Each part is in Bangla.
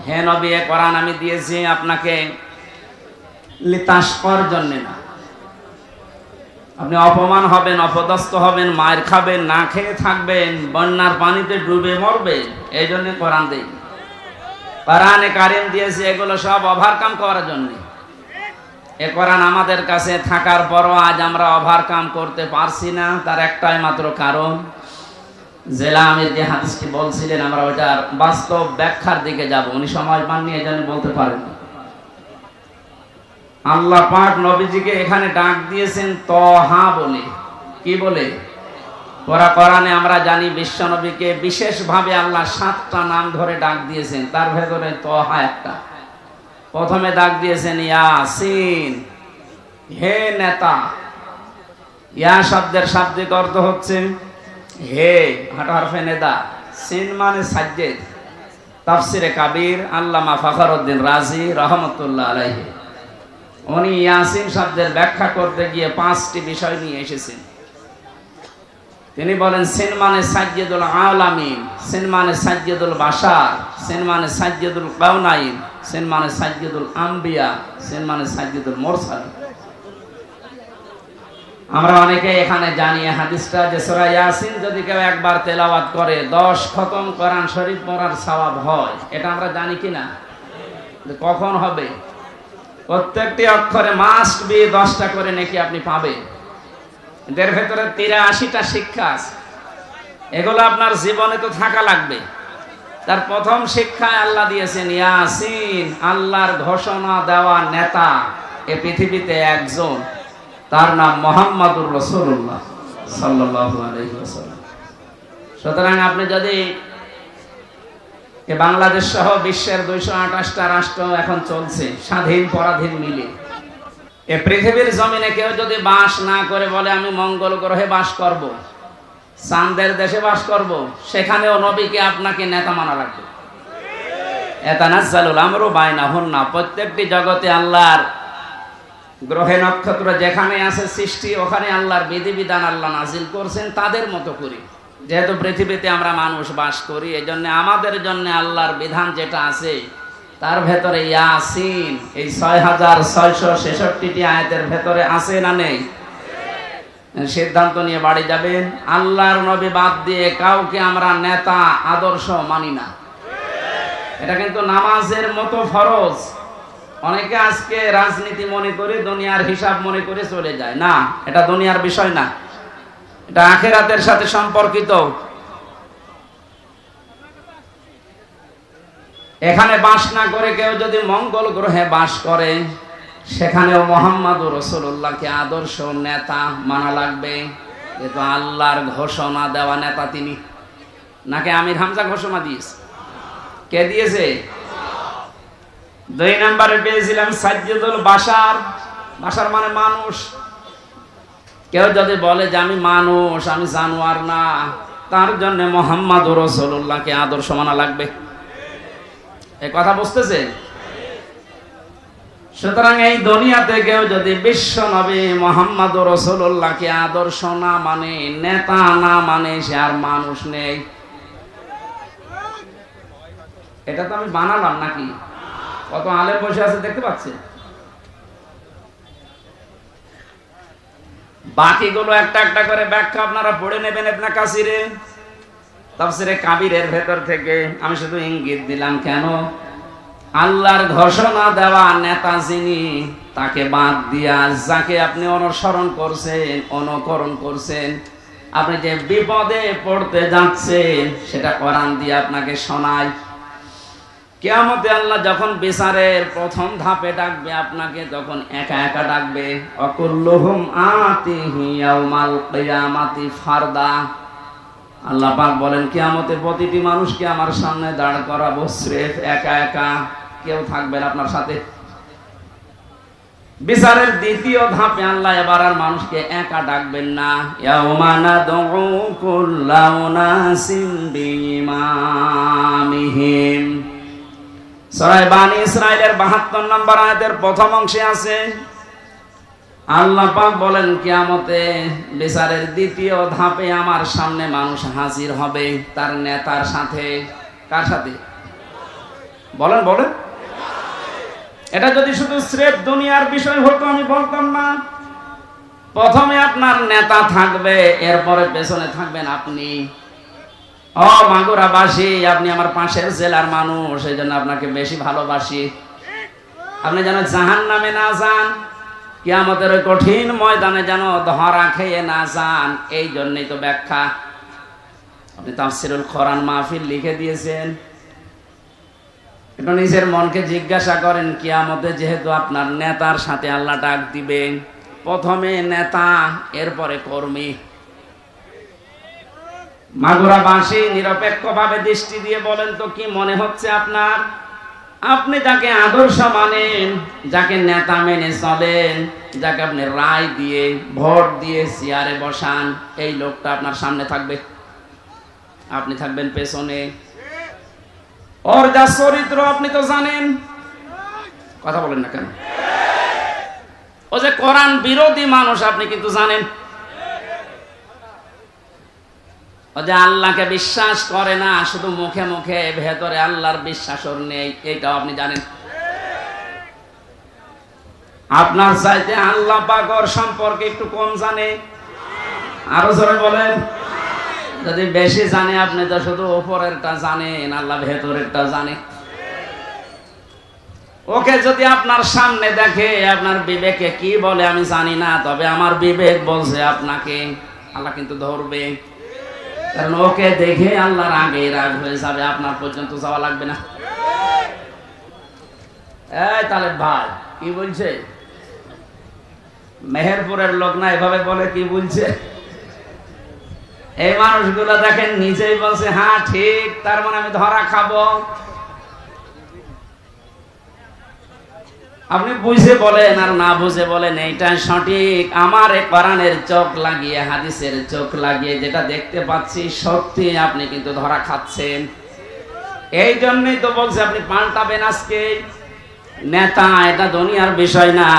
হে নবী, এ কোরআন আমি দিয়েছি আপনাকে লিতাশকর জন্য না, আপনি অপমান হবেন, অপদস্থ হবেন, মায়ের খাবেন, না খেয়ে থাকবেন, বন্যার পানিতে ডুবে মরবেন, এই জন্য কোরআন দেই। কোরআনে কারিম দিয়েছি এগুলো সব ওভারকাম করার জন্য। এ কোরআন আমাদের কাছে থাকার পরও আজ আমরা ওভারকাম করতে পারছি না, তার একটাই মাত্র কারণ, জেলা আমির যে হাদিসটি বলছিলেন আমরা ওটার বাস্তব ব্যাখ্যার দিকে যাব, উনি সময় পাননি এই জন্য বলতে পারেন। আল্লাহ পাক নবীজিকে এখানে ডাক দিয়েছেন তহা বলে। কি বলে? কোরআনে আমরা জানি বিশ্ব নবীকে বিশেষভাবে আল্লাহ 7টা নাম ধরে ডাক দিয়েছেন, তার ভেতরে তহা একটা। প্রথমে ডাক দিয়েছেন ইয়াসিন, হে নেতা। ইয়া শব্দের শাব্দিক অর্থ হচ্ছে হে, হরফে নেদা। সিন মানে সাজ্জেদ। তাফসিরে কাবীর আল্লামা ফখরউদ্দিন রাজি রহমতুল্লাহ আলাইহি উনি ইয়াসিন শব্দের ব্যাখ্যা করতে গিয়ে 5টি বিষয় নিয়ে এসেছেন। তিনি বলেন সিন মানে সাজ্জেদুল আলামিন, সিন মানে সাজ্জেদুল বাশার, সিন মানে সাজ্জেদুল কাউনাইন, সিন মানে সাজ্জেদুল আম্বিয়া, সিন মানে সাজ্জেদুল মুরসালিন। আমরা অনেকে এখানে জানি হাদিসটা যে সূরা ইয়াসিন যদি কেউ একবার তেলাওয়াত করে 10 খতম কোরআন শরীফ পড়ার সওয়াব হয়। এটা আমরা জানি কিনা? কখন হবে? প্রত্যেকটি অক্ষরে মাস্ট বি 10টা করে নাকি আপনি পাবেন। এর ভেতরে 83টা শিক্ষা আছে, এগুলো আপনার জীবনে তো থাকা লাগবে। তার প্রথম শিক্ষায় আল্লাহ দিয়েছেন ইয়াসিন, আল্লাহর ঘোষণা দেওয়া নেতা এ পৃথিবীতে একজন, তার নাম মুহাম্মাদুর রাসূলুল্লাহ সাল্লাল্লাহু আলাইহি ওয়াসাল্লাম। সুতরাং আপনি যদি বাংলাদেশ সহ বিশ্বের 228টা রাষ্ট্র এখন চলছে স্বাধীন পরাধীন মিলে, এ পৃথিবীর জমিনে কেউ যদি বাস না করে বলে আমি মঙ্গল গ্রহে বাস করব, চাঁদের দেশে বাস করব, সেখানেও নবীকে আপনাকে নেতা মানা লাগবে। ইয়াতানাজ্জালুল আমরু বাইনাহুন্না, প্রত্যেকটি জগতে আল্লাহর গ্রহে নক্ষত্র যেখানে আছে সৃষ্টি, ওখানে আল্লাহর বিধিবিধান আল্লাহ নাজিল করছেন তাদের মতো করে। যেহেতু পৃথিবীতে আমরা মানুষ বাস করি, এই জন্য আমাদের জন্য আল্লাহর বিধান যেটা আছে তার ভেতরে ইয়াসিন এই 6666টি আয়াতের ভেতরে আছে না নেই? সিদ্ধান্ত নিয়ে বাড়ি যাবেন, আল্লাহর নবী বাদ দিয়ে কাউকে আমরা নেতা আদর্শ মানি না। এটা কিন্তু নামাজের মতো ফরজ। অনেকে আজকে রাজনীতি মনে করে, দুনিয়ার হিসাব মনে করে চলে যায়। না, এটা দুনিয়ার বিষয় না, এটা আখিরাতের সাথে সম্পর্কিত। এখানে বাস না করে কেউ যদি মঙ্গল গ্রহে বাস করে, সেখানেও মুহাম্মাদুর রাসূলুল্লাহকে আদর্শ নেতা মানা লাগবে। যেহেতু আল্লাহর ঘোষণা দেওয়া নেতা তিনি। নাকি আমির হামজা ঘোষণা দিয়েছে? কে দিয়েছে? 2 নম্বরে পেয়েছিলাম সাজ্জেদুল বাশার। বাশার মানে মানুষ। কেউ যদি বলে যে আমি মানুষ, আমি জানোয়ার না, তার জন্য মুহাম্মাদুর রাসূলুল্লাহকে আদর্শ মানা লাগবে। এই কথা বুঝতেছে? সুতরাং এই দুনিয়াতে কেউ যদি বিশ্ব নবী মুহাম্মাদুর রাসূলুল্লাহকে আদর্শ না মানে, নেতা না মানে, সে আর মানুষ নেই। এটা তো আমি বানালাম নাকি? কত আলেম বসে আছে দেখতে পাচ্ছেন। বাকিগুলো একটা একটা করে ব্যাখ্যা আপনারা পড়ে নেবেন ইবনে কাসিরে, তাফসিরে কাবীরের ভেতর থেকে। আমি শুধু ইঙ্গিত দিলাম কেন, আল্লাহর ঘোষণা দেওয়া নেতা যিনি, তাকে বাদ দিয়া যাকে আপনি অনুসরণ করছেন, অনুকরণ করছেন, আপনি যে বিপদে পড়তে যাচ্ছেন সেটা কোরআন দিয়ে আপনাকে শোনায়। কিয়ামতে আল্লাহ যখন বিচারের প্রথম ধাপে ডাকবে আপনাকে, তখন একা একা ডাকবে। অকুল্লুহুম আতিহি ইয়াউমাল কিয়ামাতি ফারদা। আল্লাহ পাক বলেন কিয়ামতে প্রতিটি মানুষকে আমার সামনে দাঁড় করাবো স্রেফ একা একা, কেউ থাকবে না আপনার সাথে। বিচারের দ্বিতীয় ধাপে আল্লাহ এবার আর মানুষকে একা ডাকবেন না। ইয়াউমা নাদউ কুল্লা উনাসিন বিইমামিহিম। সূরা বানী ইসরাঈলের 72 নম্বর আয়াতের প্রথম অংশে আছে, আল্লাহ পাক বলেন কিয়ামতে বিচারের দ্বিতীয় ধাপে আমার সামনে মানুষ হাজির হবে তার নেতার সাথে। কার সাথে? বলেন বলেন। এটা যদি শুধু স্রেফ দুনিয়ার বিষয় হতো আমি বলতাম না। প্রথমে আপনার নেতা থাকবে, এরপরে পেছনে থাকবেন আপনি। ও মাগুরাবাসী, আপনি আমার পাশের জেলার মানুষ, এই জন্য আপনাকে বেশি ভালোবাসি। আপনি যেন জাহান্নামে না যান, কিয়ামতের ওই কঠিন ময়দানে যেন ধরা খেয়ে না যান, এই জন্যই তো ব্যাখ্যা। আপনি তাফসিরুল কোরআন মাহফিল লিখে দিয়েছেন। একটু নিজের মনকে জিজ্ঞাসা করেন, কিয়ামতে যেহেতু আপনার নেতার সাথে আল্লাহ ডাক দিবেন, প্রথমে নেতা, এরপরে কর্মী। মাগুরাবাসী নিরপেক্ষভাবে দৃষ্টি দিয়ে বলেন তো কি মনে হচ্ছে আপনার? আপনি যাকে আদর্শ মানেন, যাকে নেতা মেনে চলেন, যাকে আপনি রায় দিয়ে ভোট দিয়ে চেয়ারে বসান, এই লোকটা আপনার সামনে থাকবে, আপনি থাকবেন পেছনে। ওর যা চরিত্র আপনি তো জানেন। কথা বলেন না কেন? ও যে কোরআন বিরোধী মানুষ আপনি কিন্তু জানেন। ও যে আল্লাহকে বিশ্বাস করে না, শুধু মুখে মুখে, ভেতরে আল্লাহর বিশ্বাস ওর নেই, এইটাও আপনি জানেন। আপনার চাইতে আল্লাহ পাক ওর সম্পর্কে একটু কম জানে। আরো জোরে বলেন। যদি বেশি জানে, আপনি তো শুধু উপরেরটা জানেন, আল্লাহ ভেতরেরটা জানে। ওকে যদি আপনার সামনে দেখে, আপনার বিবেকে কি বলে আমি জানি না, তবে আমার বিবেক বলছে আপনাকে আল্লাহ কিন্তু ধরবে। কারণ ওকে দেখে আল্লাহর আগে রাগ হয়ে যাবে, আপনার পর্যন্ত যাওয়া লাগবে না। এই তালেব ভাই কি বলছে? মেহেরপুরের লোক না এভাবে বলে, কি বলছে? এই মানুষগুলো দেখেন নিজেই বলছে হ্যাঁ ঠিক, তার মানে আমি ধরা খাবো। আপনি বুঝে বলেন আর না বুঝে বলেন এইটা সঠিক। আমার কোরআনের চোখ লাগিয়ে, হাদিসের চোখ লাগিয়ে যেটা দেখতে পাচ্ছি সত্যি, আপনি কিন্তু ধরা খাচ্ছেন। এই জন্যই তো বলছে আপনি পাল্টাবেন আজকে। নেতা এটা দুনিয়ার বিষয় না।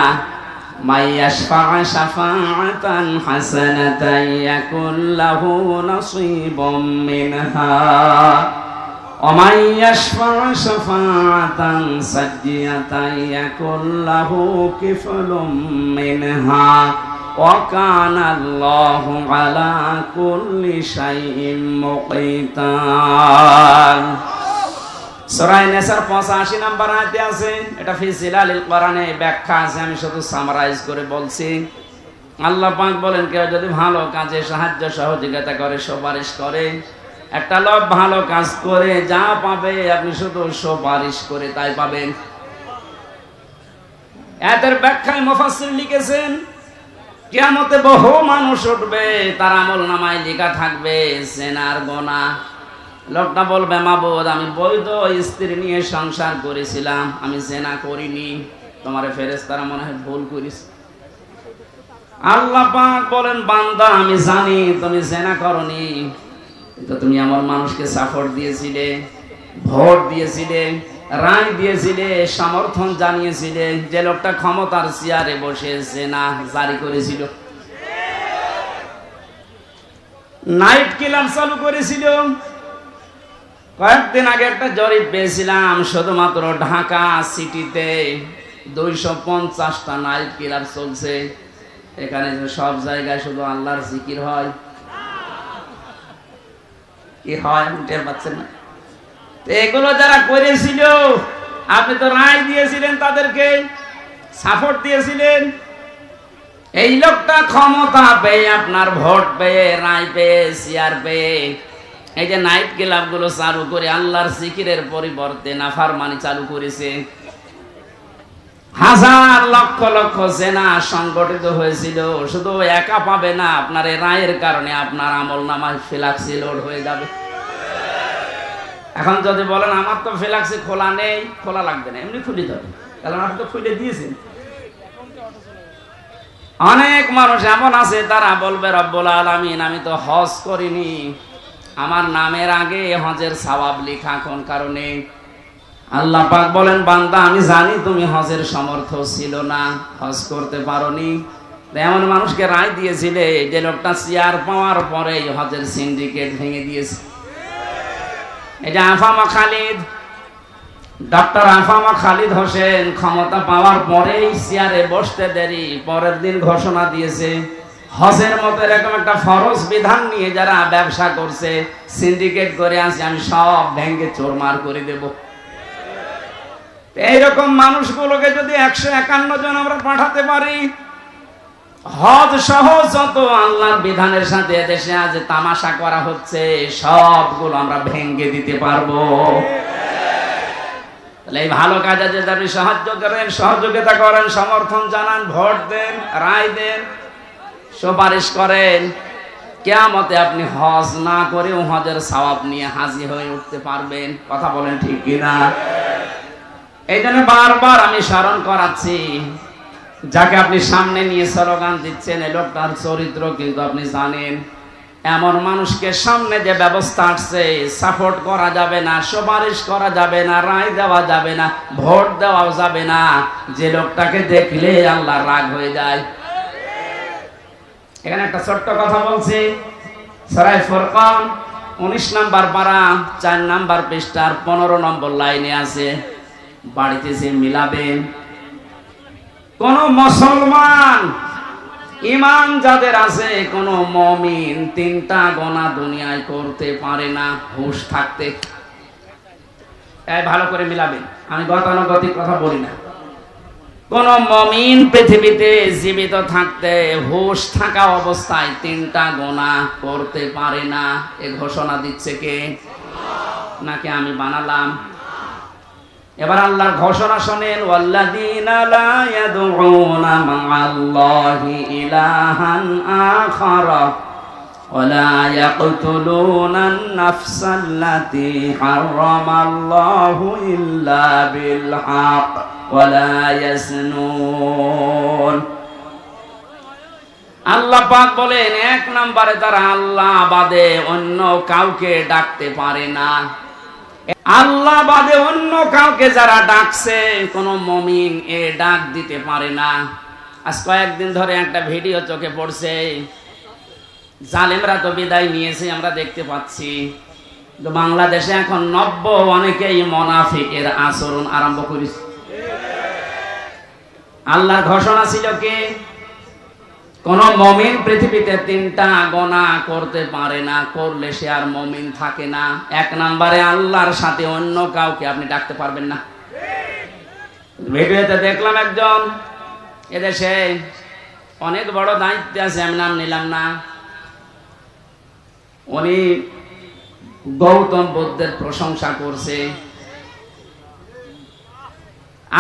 মাইয়াশফা শাফাআতান হাসানাতান ইয়াকুল লাহু নাসীবুম মিনহা ওয়া মাইয়াশফা শাফাআতান সাজ্জিয়াতান ইয়াকুল লাহু কিফলুম মিনহা ওয়া কানা আল্লাহু আলা কুল্লি শাইইন মুকিতা। সূরা নিসার 85 নম্বর আয়াতে আছে, এটা ফি জিলালিল কোরআনে ব্যাখ্যা আছে, আমি শুধু সামারাইজ করে বলছি। আল্লাহ পাক বলেন, কেউ যদি ভালো কাজে সাহায্য সহযোগিতা করে, সুপারিশ করে, একটা লোক ভালো কাজ করে যা পাবে আপনি শুধু সুপারিশ করে তাই পাবেন। এর ব্যাখ্যায় মুফাসসির লিখেছেন, কিয়ামতে বহু মানুষ উঠবে, তার আমলনামায় লেখা থাকবে জিনার গুনাহ। লোকটা বলবে, মাবুদ আমি বৈধ স্ত্রী নিয়ে সংসার করেছিলাম, আমি জিনা করিনি, তোমার ফেরেশতারা মনে হয় ভুল করিস। আল্লাহ পাক বলেন, বান্দা আমি জানি তুমি জিনা করনি, তো তুমি আমার মানুষকে সাপোর্ট দিয়েছিলে, ভোট দিয়েছিলে, রায় দিয়েছিলে, সমর্থন জানিয়েছিলে। যে লোকটা ক্ষমতার চেয়ারে বসে জিনা জারি করেছিল, নাইট ক্লাব চালু করেছিল। কয়েকদিন আগে একটা জরিপ পেয়েছিলাম, শুধুমাত্র ঢাকা সিটিতে 250টা নাইট ক্লাব চলছে। এখানে সব জায়গায় শুধু আল্লাহর জিকির হয়, কি হয় টের পাচ্ছেন না? এগুলো যারা করেছিল, আপনি তো রায় দিয়েছিলেন, তাদেরকে সাপোর্ট দিয়েছিলেন। এই লোকটা ক্ষমতা পেয়ে, আপনার ভোট পেয়ে, রায় পেয়ে, চেয়ার পেয়ে, এই যে নাইট ক্লাব গুলো চালু করে আল্লাহর জিকিরের পরিবর্তে নাফরমানি চালু করেছে। হাজার লক্ষ লক্ষ জেনা সংগঠিত হয়েছিল। শুধু একা পাবে না, আপনার এই রায়ের কারণে আপনার আমলনামায় ফ্লেক্সি লোড হয়ে যাবে। এখন যদি বলেন আমার তো ফ্লেক্সি খোলা নেই, খোলা লাগবে না, এমনি খুলে যাবে, কারণ আপনি তো খুলে দিয়েছেন। অনেক মানুষ এমন আছে তারা বলবে, রব্বুল আলামিন আমি তো হজ করিনি, আমার নামের আগে হজের সওয়াব লেখা, কোন কারণে? আল্লাহ পাক বলেন, বান্দা আমি জানি তুমি হজের সামর্থ্য ছিল না, হজ করতে পারোনি। এমন মানুষকে রায় দিয়েছিলে যে লোকটা চেয়ার পাওয়ার পরে হজের সিন্ডিকেট ভেঙে দিয়েছে। এই যে আফামা খালিদ, ডক্টর আফামা খালিদ হোসেন ক্ষমতা পাওয়ার পরেই চেয়ারে বসতে দেরি, পরের দিন ঘোষণা দিয়েছে হজের মতো এরকম একটা ফরজ বিধান নিয়ে যারা ব্যবসা করছে, সিন্ডিকেট করে আছে, আমি সব ব্যাংকে চোরমার করে দেব। এইরকম মানুষগুলোকে যদি 151 জন আমরা পাঠাতে পারি, হজ সহ যত আল্লাহর বিধানের সাথে দেশে আজ তামাশা করা হচ্ছে সবগুলো আমরা ভেঙে দিতে পারবো। তাহলে এই ভালো কাজে যদি আপনি সাহায্য করেন, সহযোগিতা করেন, সমর্থন জানান, ভোট দেন, রায় দেন, সুপারিশ করেন, কিয়ামতে আপনি হজ না করেও হজের সওয়াব নিয়ে হাজির হয়ে উঠতে পারবেন। কথা বলেন ঠিক কিনা? এই জন্য বারবার আমি স্মরণ করাচ্ছি, যাকে আপনি সামনে নিয়ে স্লোগান দিচ্ছেন এই লোকটার চরিত্র কিন্তু আপনি জানেন। এমন মানুষকে সামনে যে ব্যবস্থা আসছে, সাপোর্ট করা যাবে না, সুপারিশ করা যাবে না, রায় দেওয়া যাবে না, ভোট দেওয়াও যাবে না। যে লোকটাকে দেখলে আল্লাহ রাগ হয়ে যায়। এখানে একটা ছোট্ট কথা বলছি, সূরা ফুরকান 19 নম্বর পারা 4 নম্বর পৃষ্ঠার 15 নম্বর লাইনে আছে, বাড়িতে যে মিলাবেন। কোন মুসলমান ঈমান যাদের আছে, কোন মুমিন 3টা গুনাহ দুনিয়ায় করতে পারে না হুঁশ থাকতে। এই ভালো করে মিলাবেন, আমি গতানুগতিক কথা বলি না। কোন মুমিন পৃথিবীতে জীবিত থাকতে হুঁশ থাকা অবস্থায় 3টা গুনাহ করতে পারে না। এই ঘোষণা দিচ্ছে কে? নাকি আমি বানালাম? এবার আল্লাহর ঘোষণা শোনেন, ওয়াল্লাযীনা লা ইয়াদউনা মা'আল্লাহি ইলাহান আখারা ওয়া লা ইয়াকতুলুনান নাফসাল্লাতী হারামাল্লাহু ইল্লা বিল হক ওয়া লা ইয়াজনুন। আল্লাহ পাক বলেন, 1 নম্বরে তারা আল্লাহ বাদে অন্য কাউকে ডাকতে পারে না। আল্লাহ বাদে অন্য কাউকে যারা ডাকছে, কোন মুমিন এ ডাক দিতে পারে না। আজ কয়েকদিন ধরে একটা ভিডিও চোখে পড়ছে, জালেমরা তো বিদায় নিয়েছে আমরা দেখতে পাচ্ছি, তো বাংলাদেশে এখন নব্য অনেকেই মুনাফিকের আচরণ আরম্ভ করেছে। আল্লাহর ঘোষণা ছিল কি? কোন মুমিন পৃথিবীতে 3টা গুনাহ করতে পারে না, করলে সে আর মুমিন থাকে না। 1 নম্বরে আল্লাহর সাথে অন্য কাউকে আপনি ডাকতে পারবেন না। ভিডিওতে দেখলাম একজন, এদেশে অনেক বড় দায়িত্বে আছে, আমি নাম নিলাম না, উনি গৌতম বুদ্ধের প্রশংসা করছে।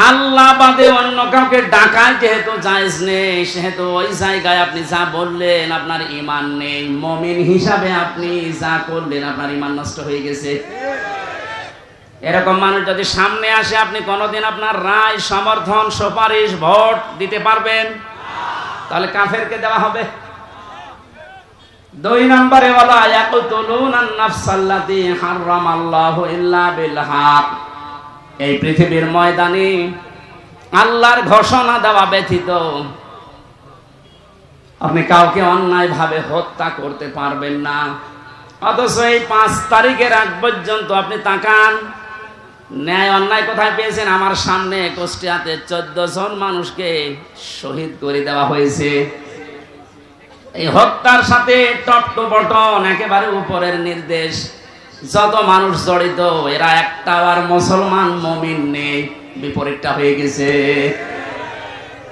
আল্লাহ বাদে অন্য কাউকে ডাকায় যেহেতু জায়েজ নেই, সেহেতু ওই জায়গায় আপনি যা বললেন আপনার ঈমান নেই। মুমিন হিসাবে আপনি যা করলেন আপনার ঈমান নষ্ট হয়ে গেছে। এরকম মানুষ যদি সামনে আসে, আপনি কোনোদিন আপনার রায়, সমর্থন, সুপারিশ, ভোট দিতে পারবেন? তাহলে কাফেরকে দেওয়া হবে। 2 নম্বরে ওয়ালা ইয়াকতুলুনান নাফসাল্লাতী হারামাল্লাহু ইল্লা বিল হক। এই পৃথিবীর ময়দানে আল্লাহর ঘোষণা দেওয়া ব্যতীত আপনি কাউকে অন্যায় ভাবে হত্যা করতে পারবেন না। অথচ এই 5 তারিখের আগ পর্যন্ত আপনি তাকান, ন্যায় অন্যায় কোথায় পেয়েছেন? আমার সামনে কুষ্টিয়াতে 14 জন মানুষকে শহীদ করে দেওয়া হয়েছে। এই হত্যার সাথে টপ টু বটন একেবারে উপরের নির্দেশ। যত মানুষ জড়িত, এরা একটাও আর মুসলমান মুমিন নেই, বিপরীতটা হয়ে গেছে।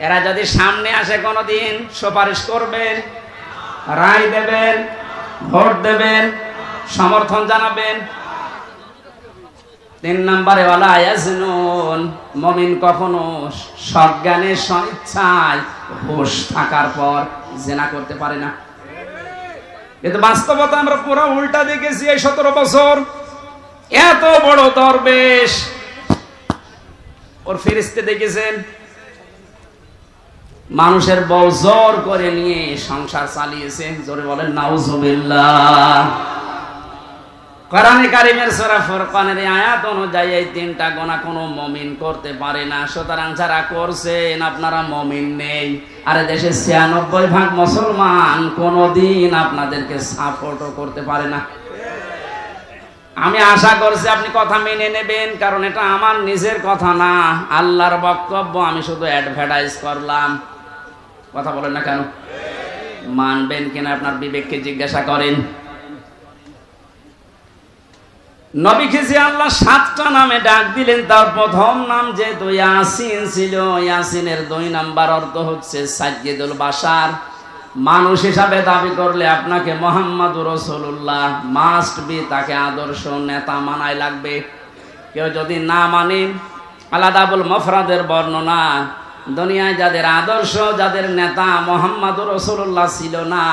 এরা যদি সামনে আসে, কোনোদিন সুপারিশ করবেন, রায় দেবেন, ভোট দেবেন, সমর্থন জানাবেন। 3 নম্বরে ওয়ালা ইয়াজনুন, মুমিন কখনো সজ্ঞানে স্বইচ্ছায় হুঁশ থাকার পর জিনা করতে পারে না। কিন্তু বাস্তবতা আমরা পুরো উল্টা দেখেছি। এই 17 বছর এত বড় দরবেশ, ওর ফেরেশতা দেখেছেন, মানুষের বউ জোর করে নিয়ে সংসার চালিয়েছে। জোরে বলেন নাউজুবিল্লাহ। কোরআনে কারীমের সূরা ফুরকানের আয়াত অনুযায়ী এই 3টা গুনাহ কোনো মুমিন করতে পারে না। সুতরাং যারা করছেন আপনারা মুমিন নেই। আর দেশে 96% মুসলমান কোনোদিন আপনাদেরকে সাপোর্টও করতে পারে না। আমি আশা করছি আপনি কথা মেনে নেবেন, কারণ এটা আমার নিজের কথা না, আল্লাহর বক্তব্য। আমি শুধু অ্যাডভার্টাইজ করলাম। কথা বলেন না কেন? মানবেন কিনা আপনার বিবেককে জিজ্ঞাসা করেন। নবীকে যে আল্লাহ 7টা নামে ডাক দিলেন, তার প্রথম নাম যেহেতু ইয়াসিন ছিল, ইয়াসিনের 2 নাম্বার অর্থ হচ্ছে সাজ্জিদুল বাশার। মানুষ হিসাবে দাবি করলে আপনাকে মুহাম্মাদুর রাসূলুল্লাহ মাস্ট বি, তাকে আদর্শ নেতা মানাই লাগবে। কেউ যদি না মানে, আলাদাবুল মুফরাদের বর্ণনা, দুনিয়ায় যাদের আদর্শ, যাদের নেতা মুহাম্মাদুর রাসূলুল্লাহ ছিল না,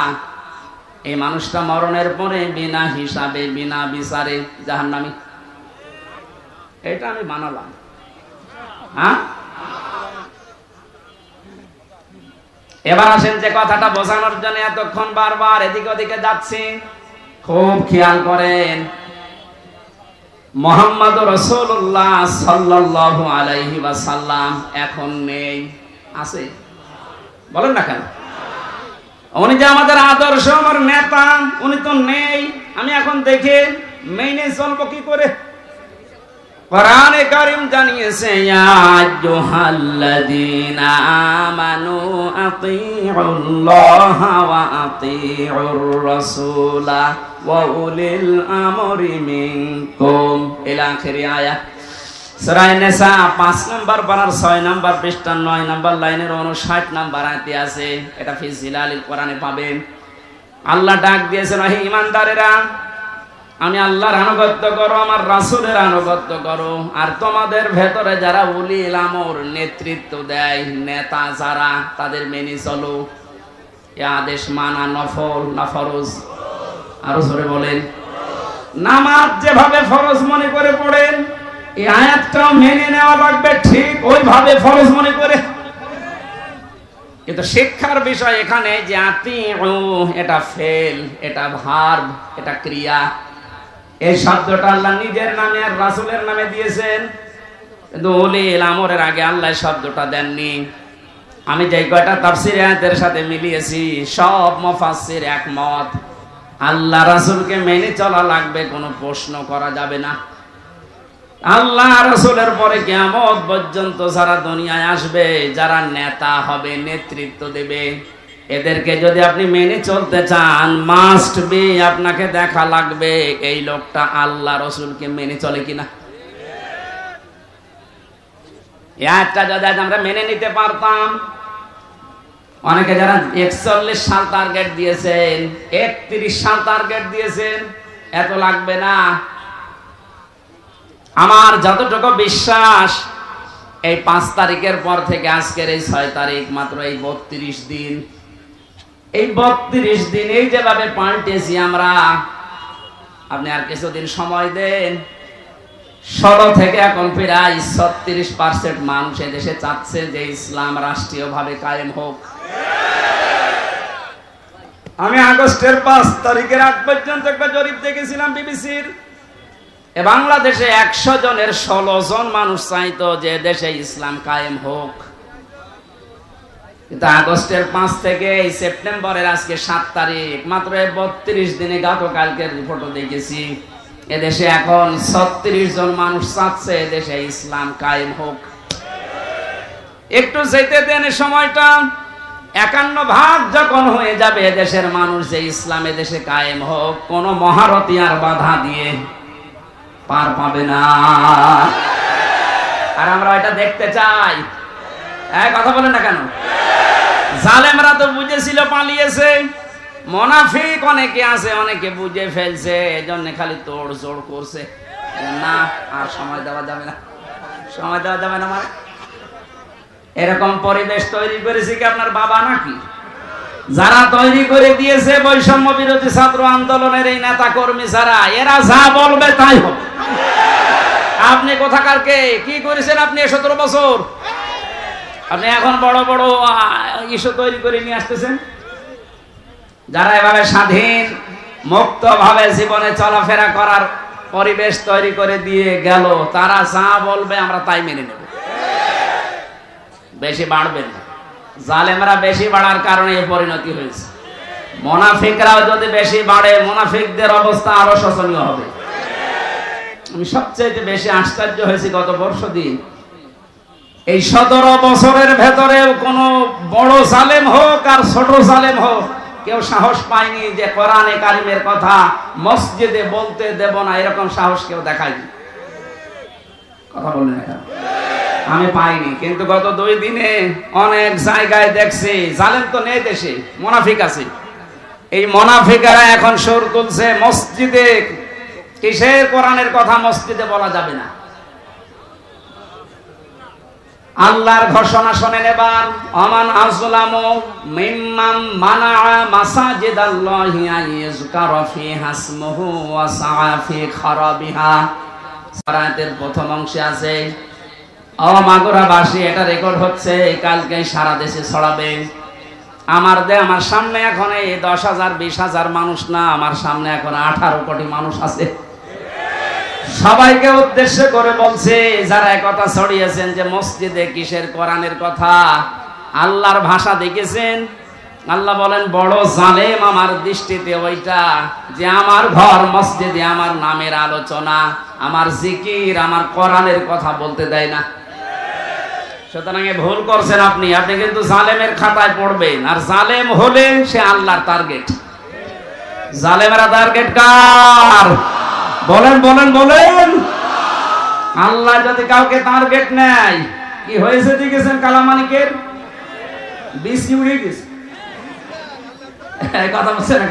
এই মানুষটা মরণের পরে বিনা হিসাবে, বিনা বিচারে জাহান্নামী। এটা আমি বানালাম। হ্যাঁ, এবার আসেন যে কথাটা বোঝানোর জন্য এতক্ষণ বারবার এদিকে ওদিকে যাচ্ছি, খুব খেয়াল করেন। মুহাম্মাদুর রাসূলুল্লাহ সাল্লাল্লাহু আলাইহি ওয়াসাল্লাম এখন নেই, আছে? বলেন না কেন? উনি যে আমাদের আদর্শ, আমার নেতা, উনি তো নেই। আমি এখন দেখে মেনে চলবো কি করে? কোরআনে কারীম জানিয়েছে, ইয়া আইয়ুহাল্লাযীনা আমানু আতিউল্লাহা ওয়া আতিউর রাসূলা ওয়া উলিল আমরি মিনকুম ইলা আখিরি আয়াত। সূরা নিসা 5 নম্বর পারার 6 নম্বর পৃষ্ঠা 9 নম্বর লাইনের 59 নম্বর আয়াতে আছে। এটা ফি জিলালিল কোরআনে পাবেন। আল্লাহ ডাক দিয়েছেন, হে ঈমানদারেরা, আমি আল্লাহর আনুগত্য করো, আমার রাসূলের আনুগত্য করো, আর তোমাদের ভেতরে যারা উলিল আমর, নেতৃত্ব দেয়, নেতা যারা, তাদের মেনে চলো। এই আদেশ মানা নফল না ফরজ? আরো জোরে বলেন। নামাজ যেভাবে ফরজ মনে করে পড়েন, এই আয়াতটাও মেনে নেওয়া লাগবে ঠিক ওইভাবে ফরজ মনে করে। কিন্তু শিক্ষার বিষয় এখানে যে আতিউ, এটা ফেল, এটা ভার্ব, এটা ক্রিয়া। এই শব্দটা আল্লাহ নিজের নামে আর রাসূলের নামে দিয়েছেন, কিন্তু উলিল আমরের আগে আল্লাহ শব্দটা দেননি। আমি যে কয়টা তাফসীর আয়াতের সাথে মিলিয়েছি, সব মুফাসসির একমত, আল্লাহ রাসূলকে মেনে চলা লাগবে, কোনো প্রশ্ন করা যাবে না। আল্লাহ রাসূলের পরে কিয়ামত পর্যন্ত যারা দুনিয়ায় আসবে, যারা নেতা হবে, নেতৃত্ব দেবে, এদেরকে যদি আপনি মেনে চলতে চান, মাস্ট বি, আপনাকে দেখা লাগবে এই লোকটা আল্লাহ রাসূলকে মেনে চলে কিনা। একটা যদি আমরা মেনে নিতে পারতাম, অনেকে যারা 41 সাল টার্গেট দিয়েছেন, 31 সাল টার্গেট দিয়েছেন, এত লাগবে না। আমার যতটুকু বিশ্বাস, এই 5 তারিখের পর থেকে আজকের এই 6 তারিখ, মাত্র এই 32 দিন, এই 32 দিন এই যেভাবে পাল্টেছি আমরা, আপনি আর কিছুদিন সময় দেন, 16 থেকে এখন প্রায় 36% মানুষ এদেশে চাচ্ছে যে ইসলাম রাষ্ট্রীয়ভাবে কায়েম হোক। আমি আগস্টের 5 তারিখের আগ পর্যন্ত একটা জরিপ দেখেছিলাম বিবিসির, বাংলাদেশে 100 জনের 16 জন মানুষ চাইতো যে দেশে ইসলাম কায়েম হোক। কিন্তু আগস্টের 5 থেকে এই সেপ্টেম্বরের আজকে 7 তারিখ, মাত্র 32 দিনে, গতকালকের রিপোর্টও দেখেছি, এদেশে এখন 36 জন মানুষ চাচ্ছে এদেশে ইসলাম কায়েম হোক। একটু যেতে দেন সময়টা, 51 যখন হয়ে যাবে এদেশের মানুষ যে ইসলাম এদেশে কায়েম হোক, কোন মহারথী আর বাধা দিয়ে পার পাবে না। আর আমরা এটা দেখতে চাই। কথা বলেন না কেন? জালেমরা তো বুঝেছিল, পালিয়েছে। মুনাফিক অনেকে আছে, অনেকে বুঝে ফেলছে, এজন্য খালি তোড় জোড় করছে, না আর সময় দেওয়া যাবে না, সময় দেওয়া যাবে না। মানে এরকম পরিবেশ তৈরি করেছে কি আপনার বাবা নাকি? যারা তৈরি করে দিয়েছে বৈষম্য বিরোধী ছাত্র আন্দোলনের এই নেতা কর্মী যারা, এরা যা বলবে তাই হবে। আপনি কোথাকার কে, কি করেছেন আপনি 17 বছর? আপনি এখন বড় বড় ইস্যু তৈরি করে নিয়ে আসতেছেন। যারা এভাবে স্বাধীন মুক্ত ভাবে জীবনে চলাফেরা করার পরিবেশ তৈরি করে দিয়ে গেল, তারা যা বলবে আমরা তাই মেনে নেব। বেশি বাড়বেন না। জালেমরা বেশি বাড়ার কারণে এই পরিণতি হয়েছে। মুনাফিকরাও যদি বেশি বাড়ে, মুনাফিকদের অবস্থা আরো শোচনীয় হবে। আমি সবচেয়ে বেশি আশ্চর্য হয়েছি গত বর্ষদিন এই 17 বছরের ভেতরে কোন বড় জালেম হোক আর ছোট জালেম হোক কেউ সাহস পায়নি যে কোরআনে কারিমের কথা মসজিদে বলতে দেব না, এরকম সাহস কেউ দেখায়নি। কথা বলেন না, আমি পাইনি। কিন্তু গত 2 দিনে অনেক জায়গায় দেখছি জালেম তো নেই দেশে, মুনাফিক আছে। এই মুনাফিকেরা এখন সুর তুলছে মসজিদে কিসের কোরআনের কথা মসজিদে বলা যাবে না। আল্লাহর ঘোষণা শোনেন এবার, আমান আযলামু মিম্মান মানাআ মাসাজিদাল্লাহি আইয়ুযকারা ফিহা ইসমুহু ওয়া সাআ ফি খারাবিহা। সূরাতের প্রথম অংশে আছে, ও মাগুরাবাসী এটা রেকর্ড হচ্ছে, কালকে সারা দেশে ছড়াবে। আমার সামনে এখন এই 10,000 20,000 মানুষ না, আমার সামনে এখন 18 কোটি মানুষ আছে। সবাইকে উদ্দেশ্য করে বলছে যারা একথা ছড়িয়েছেন যে মসজিদে কিসের কোরআনের কথা, আল্লাহর ভাষা দেখেছেন? আল্লাহ বলেন বড় জালেম আমার দৃষ্টিতে ওইটা যে আমার ঘর মসজিদে আমার নামের আলোচনা, আমার জিকির, আমার কোরআনের কথা বলতে দেয় না। সুতরাং ভুল করছেন আপনি কিন্তু জালেমের খাতায় পড়বেন, আর জালেম হলে সে আল্লাহর টার্গেট। জালেমেরা টার্গেট কার? বলেন বলেন বলেন। আল্লাহ যদি কাউকে টার্গেট নেয়, কি হয়েছে দেখেছেন কালামানিকের? বিসি উড়ে গেছে। কথা বলছে না?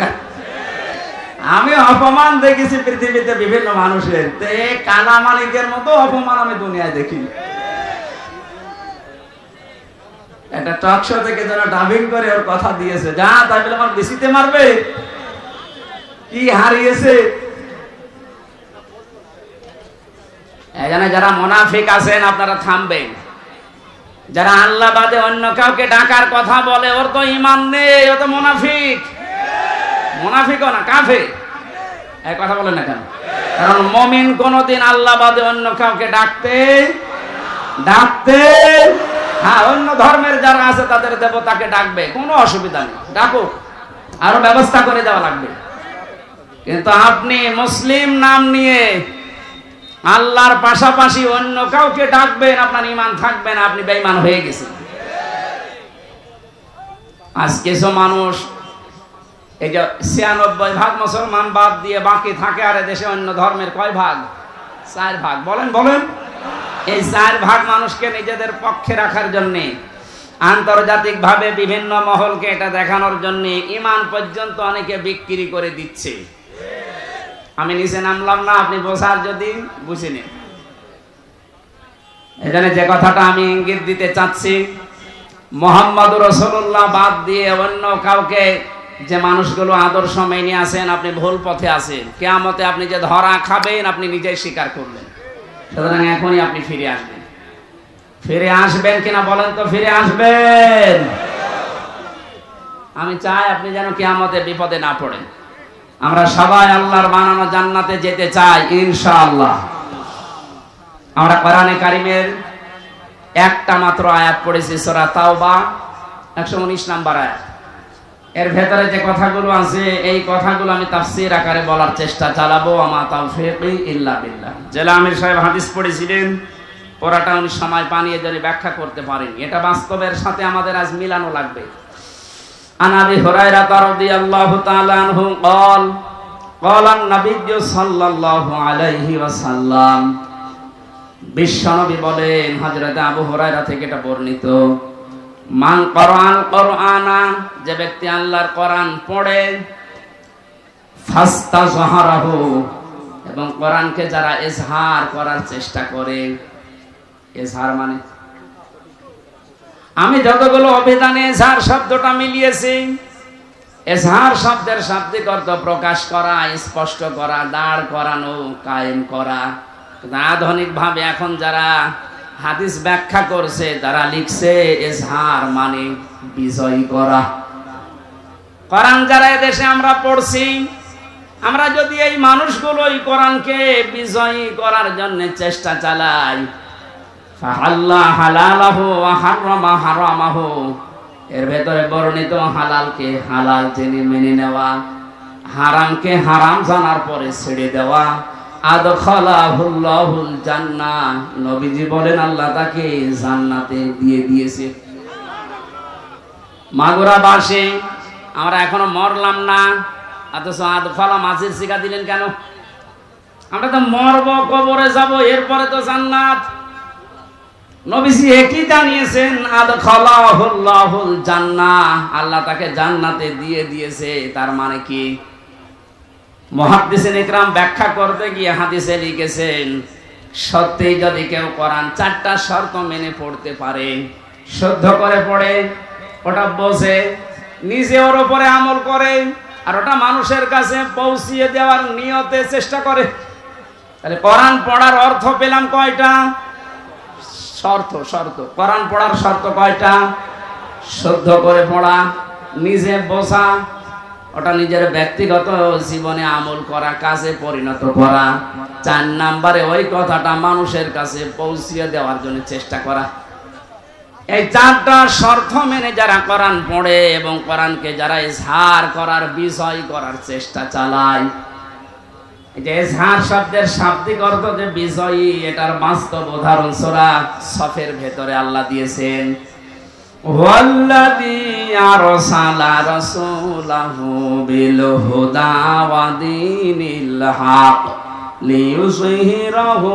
আমি অপমান দেখেছি পৃথিবীতে বিভিন্ন মানুষের, কালামানিকের মতো অপমান আমি দুনিয়ায় দেখিনি। একটা টক শো থেকে যারা ডাবিং করে ওর কথা দিয়েছে, যা তাই বলে আমার বিসিতে মারবে, কি হারিয়েছে। এখানে যারা মুনাফিক আছেন আপনারা থামবেন। যারা আল্লাহ বাদে অন্য কাউকে ডাকার কথা বলে ওর তো ঈমান নেই, ও তো মুনাফিক। মুনাফিকও না, কাফের। এই কথা বলেন না কেন? কারণ মুমিন কোনদিন আল্লাহ বাদে অন্য কাউকে ডাকতে হ্যাঁ, অন্য ধর্মের যারা আছে তাদের দেবতাকে ডাকবে, কোনো অসুবিধা নেই, ডাকুক, আরো ব্যবস্থা করে দেওয়া লাগবে। কিন্তু আপনি মুসলিম নাম নিয়ে আল্লাহর পাশাপাশি অন্য কাউকে ডাকবেন, আপনার ঈমান থাকবে না, আপনি বেঈমান হয়ে গেছেন। আজ কিছু মানুষ এই যে 96% মুসলমান বাদ দিয়ে বাকি থাকে, আর দেশে অন্য ধর্মের কয় ভাগ? 4 ভাগ। বলেন বলেন। এই 4 ভাগ মানুষকে নিজেদের পক্ষে রাখার জন্য আন্তর্জাতিক ভাবে বিভিন্ন মহলকে এটা দেখানোর জন্য ঈমান পর্যন্ত অনেকে বিক্রি করে দিচ্ছে। আমি নিচে নামলাম না, আপনি বোঝার যদি বুঝে নিন। এখানে যে কথাটা আমি ইঙ্গিত দিতে চাচ্ছি, মুহাম্মদুর রাসূলুল্লাহ বাদ দিয়ে অন্য কাউকে যে মানুষগুলো আদর্শ মেনে আছেন, আপনি ভুল পথে আছেন। কিয়ামতে আপনি যে ধরা খাবেন আপনি নিজেই স্বীকার করলেন। সুতরাং এখনই আপনি ফিরে আসবেন। ফিরে আসবেন কিনা বলেন তো? ফিরে আসবেন। আমি চাই আপনি যেন কিয়ামতে বিপদে না পড়েন। আমরা সবাই আল্লাহর বানানো জান্নাতে যেতে চাই ইনশাআল্লাহ। আমরা কোরআনে কারিমের একটা মাত্র আয়াত পড়েছি, সূরা তাওবা 119 নম্বর আয়াত। এর ভেতরে যে কথাগুলো আছে এই কথাগুলো আমি তাফসীর আকারে বলার চেষ্টা চালাবো। আমা তাওফীকি ইল্লা বিল্লাহ। জেলা আমির সাহেব হাদিস পড়েছিলেন, পড়াটা উনি সময় পানিয়ে যদি ব্যাখ্যা করতে পারেন, এটা বাস্তবের সাথে আমাদের আজ মিলানো লাগবে। আন আবি হুরায়রা রাদিয়াল্লাহু তাআলা আনহু قال قال النبي সাল্লাল্লাহু আলাইহি ওয়াসাল্লাম, বিশ্বনবী বলেন, হযরত আবু হুরায়রা থেকে এটা বর্ণিত, মান কোরআন কোরআনা, যে ব্যক্তি আল্লাহর কোরআন পড়ে, ফাস্তাযহারাহু, এবং কোরআনকে যারা ইজহার করার চেষ্টা করে। ইজহার মানে আমি যতগুলো অভিধানে ইজহার শব্দটা মিলিয়েছি, ইজহার শব্দের শাব্দিক অর্থ প্রকাশ করা, স্পষ্ট করা, দাঁড় করানো, কায়েম করা। আধুনিক ভাবে এখন যারা হাদিস ব্যাখ্যা করছে তারা লিখছে ইজহার মানে বিজয়ী করা। কোরআন যারা এদেশে আমরা পড়ছি, আমরা যদি এই মানুষগুলোই কোরআনকে বিজয়ী করার জন্য চেষ্টা চালাই, ফাহাল্লা হালালাহু ওয়া হারামা হারামাহু, এর ভেতরে বর্ণিত হালালকে হালাল জেনে মেনে নেওয়া, হারামকে হারাম জানার পরে ছেড়ে দেওয়া, আদখালাহুল্লাহুল জান্নাহ, নবীজি বলেন আল্লাহ তাকে জান্নাতে দিয়ে দিয়েছে। মাগুরা বাসে আমরা এখনো মরলাম না, অথচ আদখালা মাছের শিখা দিলেন কেন? আমরা তো মরব, কবরে যাব, এরপরে তো জান্নাত। নবীজি একই জানিয়েছেন আদখালাহুল্লাহুল জান্নাহ, আল্লাহ তাকে জান্নাতে দিয়ে দিয়েছে। তার মানে কি? মুহাদ্দিসিন ইকরাম ব্যাখ্যা করতে গিয়ে হাদিসে লিখেছেন, সত্যি যদি কেউ কোরআন 4টা শর্ত মেনে পড়তে পারে, শুদ্ধ করে পড়ে, ওটা বোঝে, নিজে ওর উপরে আমল করে, আর ওটা মানুষের কাছে পৌঁছিয়ে দেওয়ার নিয়তে চেষ্টা করে, তাহলে কোরআন পড়ার অর্থ পেলাম কয়টা? শর্ত। কোরআন পড়ার শর্ত কয়টা? শুদ্ধ করে পড়া, নিজে বোঝা, ওটা নিজের ব্যক্তিগত জীবনে আমল করা, কাজে পরিণত করা। 4 নম্বরে ওই কথাটা মানুষের কাছে পৌঁছিয়ে দেওয়ার জন্য চেষ্টা করা। এই 4টা শর্ত মেনে যারা কোরআন পড়ে এবং কোরআনকে যারা ইজহার করার, বিজয় করার চেষ্টা চালায়, এই যে ইজহার শব্দের শাব্দিক অর্থ যে বিজয়ী, এটার বাস্তব উদাহরণ সূরা সফের ভেতরে আল্লাহ দিয়েছেন। ওয়াল্লাযী আরসালা রাসূলাহু বিল হুদা ওয়া দীনিল হক লিইয়ুযহিরাহু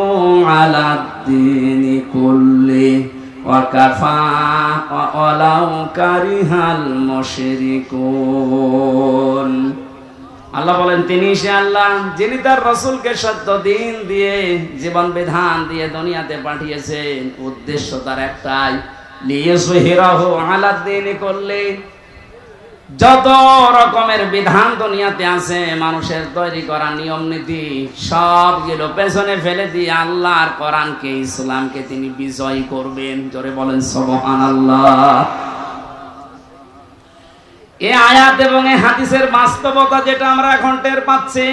আলাদ দীনি কুল্লি ওয়া কাফা ওয়ালাউ কারিহাল মুশরিকুন। আল্লাহ বলেন তিনি সে আল্লাহ যিনি তার রাসূলকে সত্য দিন দিয়ে, জীবন বিধান দিয়ে দুনিয়াতে পাঠিয়েছেন। উদ্দেশ্য তার একটাই, লিইয়ুযহিরাহু আলাদ দীনি কুল্লি, যত রকমের বিধান দুনিয়াতে আছে, মানুষের তৈরি করা নিয়ম নীতি, সবগুলো পেছনে ফেলে দিয়ে আল্লাহর কোরআনকে, ইসলামকে তিনি বিজয় করবেন। জোরে বলেন সুবহানাল্লাহ। এই আয়াত এবং এই হাদিসের বাস্তবতা যেটা আমরা এখন টের পাচ্ছি,